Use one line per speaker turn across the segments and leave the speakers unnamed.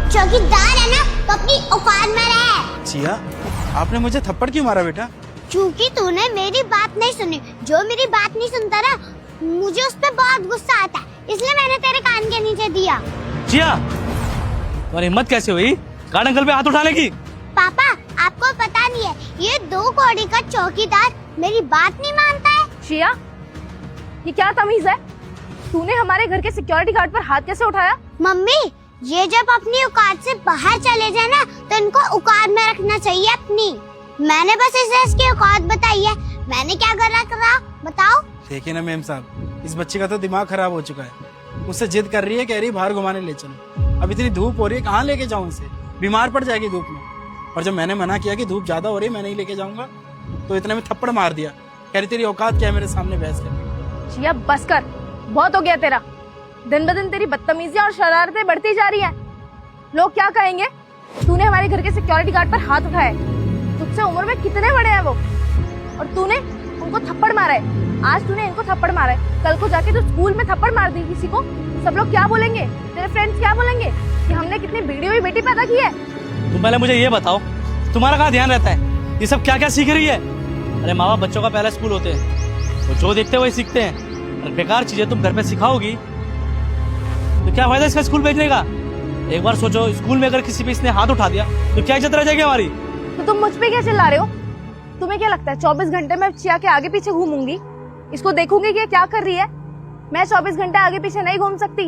चौकीदार है ना तो अपनी औकात में रहे।
जिया, आपने मुझे थप्पड़ क्यों मारा बेटा?
क्योंकि तूने मेरी बात नहीं सुनी। जो मेरी बात नहीं सुनता ना, मुझे उस पर बहुत गुस्सा आता है, इसलिए मैंने तेरे कान के नीचे दिया।
जिया, तुम्हारी हिम्मत कैसे हुई गार्ड अंकल पे हाथ उठाने की?
पापा, आपको पता नहीं है, ये 2 कौड़ी का चौकीदार मेरी बात नहीं मानता है।
जिया, ये क्या तमीज है? तूने हमारे घर के सिक्योरिटी गार्ड पर हाथ कैसे उठाया?
मम्मी, ये जब अपनी औकात से बाहर चले जाए ना तो इनको औकात में रखना चाहिए अपनी। मैंने बस इसे इसकी औकात बताई है, मैंने क्या गलत करा बताओ?
देखिए ना मेम साहब, इस बच्चे का तो दिमाग खराब हो चुका है। मुझसे जिद कर रही है, कह रही बाहर घुमाने ले चलो। अब इतनी धूप हो रही है, कहाँ लेके जाऊँ इसे? बीमार पड़ जाएगी धूप में। और जब मैंने मना किया कि धूप ज्यादा हो रही है, मैं नहीं लेके जाऊंगा, तो इतने में थप्पड़ मार दिया। कह रही तेरी औकात क्या है मेरे सामने बहस करने?
जिया, बस कर, बहुत हो गया तेरा। दिन ब दिन तेरी बदतमीजियां और शरारतें बढ़ती जा रही हैं। लोग क्या कहेंगे? तूने हमारे घर के सिक्योरिटी गार्ड पर हाथ उठाया। तुझसे उम्र में कितने बड़े हैं वो, और तूने उनको थप्पड़ मारा है। आज तूने इनको थप्पड़ मारा है, कल को जाके तू स्कूल में थप्पड़ मार दी किसी को, सब लोग क्या बोलेंगे? तेरे फ्रेंड्स क्या बोलेंगे कि हमने कितनी बिगड़ी हुई बेटी पैदा की है?
तुम पहले मुझे ये बताओ, तुम्हारा कहाँ ध्यान रहता है? ये सब क्या क्या सीख रही है? अरे माँ बाप बच्चों का पहला स्कूल होते हैं, वो जो देखते हैं वही सीखते हैं। और बेकार चीजें तुम घर पे सिखाओगी तो क्या फायदा इसका स्कूल भेजने का? एक बार सोचो, स्कूल में अगर किसी पे इसने हाथ उठा दिया तो क्या इज्जत रह जाएगी हमारी?
तो तुम मुझ पे क्या चिल्ला रहे हो? तुम्हें क्या लगता है 24 घंटे में चिया के आगे पीछे घूमूंगी, इसको देखूंगी कि क्या कर रही है? मैं 24 घंटे आगे पीछे नहीं घूम सकती।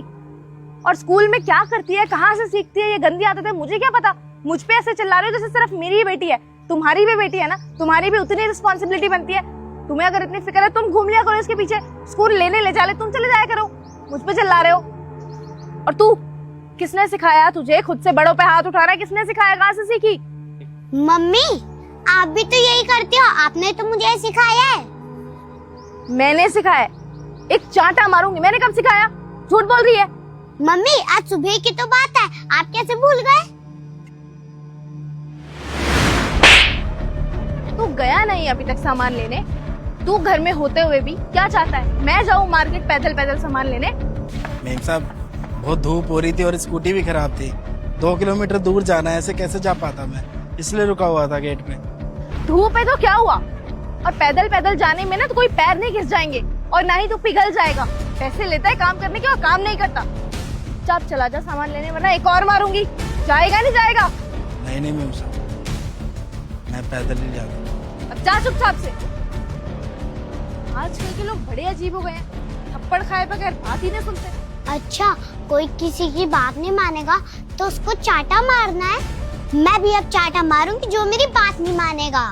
और स्कूल में क्या करती है, कहाँ से सीखती है, ये गंदी आदतें मुझे क्या पता? मुझ पे ऐसे चिल्ला रहे हो जैसे सिर्फ मेरी ही बेटी है। तुम्हारी भी बेटी है ना, तुम्हारी भी उतनी रिस्पॉन्सिबिलिटी बनती है। तुम्हें अगर इतनी फिक्र है, तुम घूम लिया करो इसके पीछे, स्कूल लेने ले जाले तुम चले जाया करो। मुझ पे चिल्ला रहे हो। और तू, किसने सिखाया तुझे खुद से बड़ों पे हाथ उठाना? किसने सिखाया, कहाँ से सीखी?
मम्मी, आप भी तो यही करते हो, आपने तो मुझे सिखाया है।
मैंने सिखाया? एक चांटा मारूंगी। मैंने कब सिखाया? झूठ बोल रही है।
मम्मी, आज सुबह की तो बात है, आप कैसे भूल गए?
तू गया नहीं अभी तक सामान लेने? तू घर में होते हुए भी क्या चाहता है? मैं जाऊँ मार्केट पैदल पैदल सामान लेने?
मेम साहब, बहुत धूप हो रही थी और स्कूटी भी खराब थी। 2 किलोमीटर दूर जाना है, ऐसे कैसे जा पाता मैं, इसलिए रुका हुआ था गेट पे।
धूप है तो क्या हुआ? और पैदल पैदल जाने में ना तो कोई पैर नहीं घिस जाएंगे, और ना ही तू पिघल जाएगा। पैसे लेता है काम करने के और काम नहीं करता। चुपचाप चला जा सामान लेने, वरना एक और मारूंगी। जाएगा नहीं जाएगा?
नहीं नहीं मेम साहब, मैं पैदल ही जाऊंगा।
अब जा चुपचाप से। आजकल के लोग बड़े अजीब हो गए हैं, थप्पड़ खाए बगैर बात ही नहीं सुनते।
अच्छा, कोई किसी की बात नहीं मानेगा तो उसको चाटा मारना है? मैं भी अब चाटा मारूंगी जो मेरी बात नहीं मानेगा।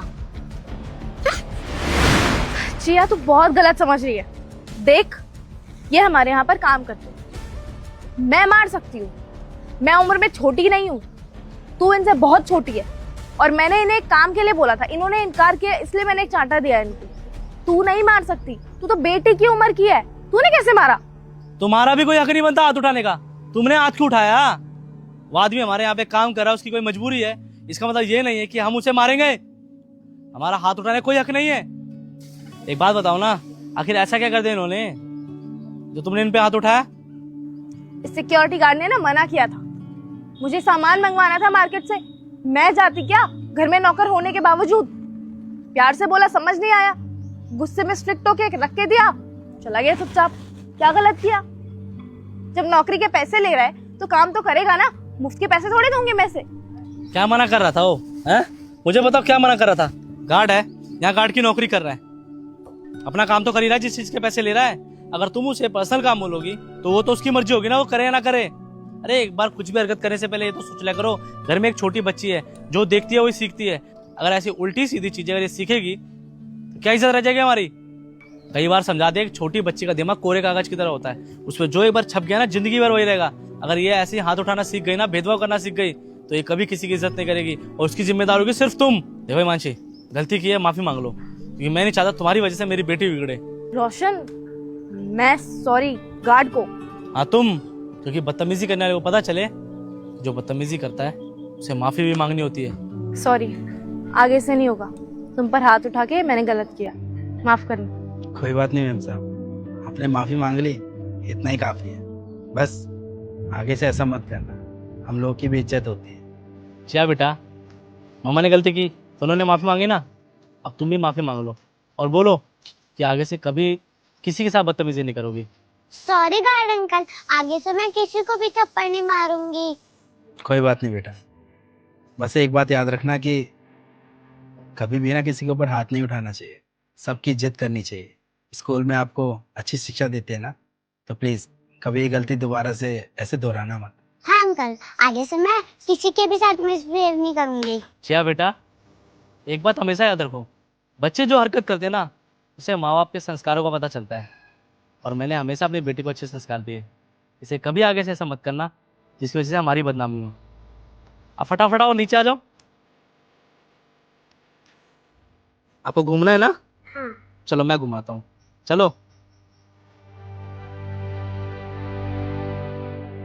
जिया, तू बहुत गलत समझ रही है। देख, ये हमारे यहाँ पर काम करते हैं, मैं मार सकती हूँ। मैं उम्र में छोटी नहीं हूँ, तू इनसे बहुत छोटी है। और मैंने इन्हें एक काम के लिए बोला था, इन्होंने इनकार किया, इसलिए मैंने एक चांटा दिया इनको। तू नहीं मार सकती, तू तो बेटी की उम्र की है। तूने कैसे मारा?
तुम्हारा भी कोई हक नहीं बनता हाथ उठाने का। तुमने हाथ क्यों उठाया? वो आदमी हमारे यहाँ पे काम कर रहा है, उसकी कोई मजबूरी है, इसका मतलब ये नहीं है कि हम उसे मारेंगे। हमारा हाथ उठाने कोई हक नहीं है। एक बात बताओ ना, आखिर ऐसा क्या कर दिया इन्होंने जो तुमने इन पे हाथ उठाया?
सिक्योरिटी गार्ड ने ना मना किया था, मुझे सामान मंगवाना था मार्केट से। मैं जाती क्या, घर में नौकर होने के बावजूद? प्यार से बोला, समझ नहीं आया, गुस्से में स्ट्रिक्ट होके रख के दिया, चला गया चुपचाप। क्या गलत किया? जब नौकरी के पैसे ले रहा है तो काम तो करेगा ना, मुफ्त के पैसे थोड़े दूंगी मैं से।
क्या मना कर रहा था वो, हैं? मुझे बताओ क्या मना कर रहा था? गार्ड है, यहाँ गार्ड की नौकरी कर रहा है, अपना काम तो कर ही रहा है जिस चीज के पैसे ले रहा है। अगर तुम उसे पर्सनल काम बोलोगी तो वो तो उसकी मर्जी होगी ना, वो करे या ना करे। अरे एक बार कुछ भी हरकत करने से पहले ये तो सोच लिया करो, घर में एक छोटी बच्ची है, जो देखती है वही सीखती है। अगर ऐसी उल्टी सीधी चीजें अगर ये सीखेगी तो क्या इज्जत रह जाएगी हमारी? कई बार समझा दे, एक छोटी बच्ची का दिमाग कोरे कागज की तरह होता है, उसमें जो एक बार छप गया ना, जिंदगी भर वही रहेगा। अगर ये ऐसे हाथ उठाना सीख गई ना, भेदभाव करना सीख गई, तो ये कभी किसी की इज्जत नहीं करेगी, और उसकी जिम्मेदार होगी सिर्फ तुम। देखो मानसी, गलती की है, माफी मांग लो, क्योंकि मैं नहीं चाहता तुम्हारी वजह से मेरी बेटी बिगड़े।
रोशन, मैं सॉरी गार्ड को।
हाँ तुम, क्योंकि बदतमीजी करने वाले को पता चले, जो बदतमीजी करता है उसे माफी भी मांगनी होती है।
सॉरी, आगे से नहीं होगा। तुम पर हाथ उठा के मैंने गलत किया, माफ करना।
कोई बात नहीं मेम साहब, आपने माफी मांग ली, इतना ही काफी है। बस आगे से ऐसा मत करना, हम लोगों की भी इज्जत होती है।
क्या बेटा, मामा ने गलती की तो उन्होंने माफ़ी मांगी ना, अब तुम भी माफ़ी मांग लो और बोलो कि आगे से कभी किसी के साथ बदतमीजी नहीं करोगी।
सॉरी गार्ड अंकल, आगे से मैं किसी को भी थप्पड़ नहीं मारूंगी।
कोई बात नहीं बेटा, बस एक बात याद रखना कि कभी भी ना किसी के ऊपर हाथ नहीं उठाना चाहिए, सबकी इज्जत करनी चाहिए। स्कूल में आपको अच्छी शिक्षा देते हैं ना, तो प्लीज कभी ये गलती दोबारा से ऐसे दोहराना मत।
हाँ अंकल, आगे से मैं किसी के भी साथ मिसबिहेव नहीं करूंगी।
क्या बेटा, एक बात हमेशा याद रखो, बच्चे जो हरकत करते हैं ना, उसे माँ बाप के संस्कारों का पता चलता है। और मैंने हमेशा अपनी बेटी को अच्छे संस्कार दिए। इसे कभी आगे से ऐसा मत करना जिसकी वजह से हमारी बदनामी हो। अब फटाफट आओ, नीचे आ जाओ। आपको घूमना है ना?
हाँ।
चलो मैं घुमाता हूँ, चलो।